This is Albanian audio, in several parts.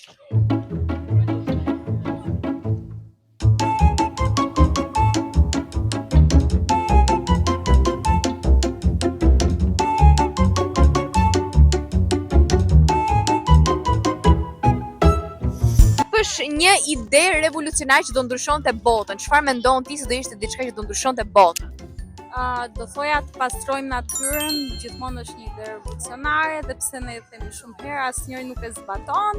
Është një ide revolucionare që do ndryshonte botën. Çfarë mendon ti se do ishte diçka që do ndryshonte botën? Do thoja të pastrojmë natyrën, gjithmonë është një ide revolucionare, dhe pse ne themi shumë herë, asnjëri nuk e zbaton.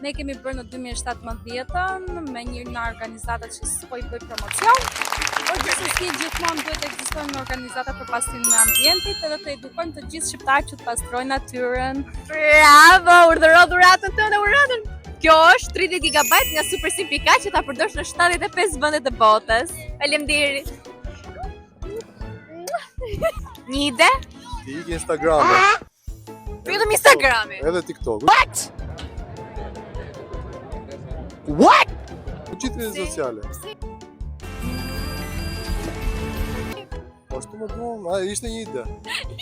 Ne kemi bërë në 2017 me një nga organizatat që s'po i bëj promocion, por gjithsesi gjithmonë duhet të ekzistojnë organizata për pastrimin e ambientit edhe të edukojmë të gjithë shqiptarët që të pastrojnë natyrën. Bravo, urdhëro dhuratën tënde, urdhëron. Kjo është 30 GB nga Super Simplika që ta përdorsh në 75 vende të botës. Faleminderit. Një ide? Ti ik Instagrame. Vetëm Instagrami. Edhe TikTok. What? Në gjithë rrjetet sociale. Po ashtu më duam, ishte një ide.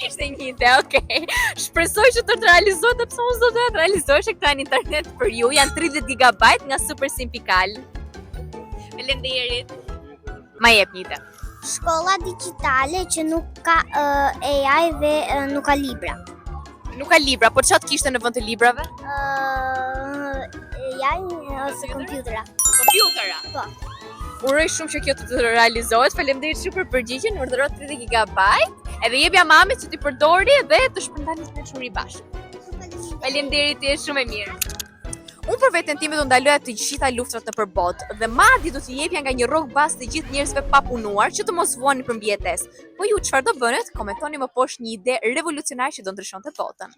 Ishte një ide, okay. Shpresoj që të realizohet, pse unë s'do të realizohesh këta në internet për ju. Janë 30 GB nga Super Simplical. Faleminderit. Ma jep një ide. Shkolla digjitale që nuk ka AI dhe nuk ka libra. Nuk ka libra, por çfarë kishte në vend të librave? AI ose kompjutera. Kompjutera. Po. Uroj shumë që kjo të realizohet. Faleminderit shumë për përgjigjen. Urdhëro 30 GB. Edhe jepja mamit që ti përdori dhe të shpërndani me çuri bashkë. Faleminderit, ti je shumë e mirë. Unë për veten time do ndaloja të gjitha luftrat nëpër botë dhe madje do t'i jepja nga një rrok bas të gjithë njerëzve pa punuar që të mos vuani për mbijetesë. Po ju çfarë do bënet? Komentoni më poshtë një ide revolucionare që do ndryshonte botën.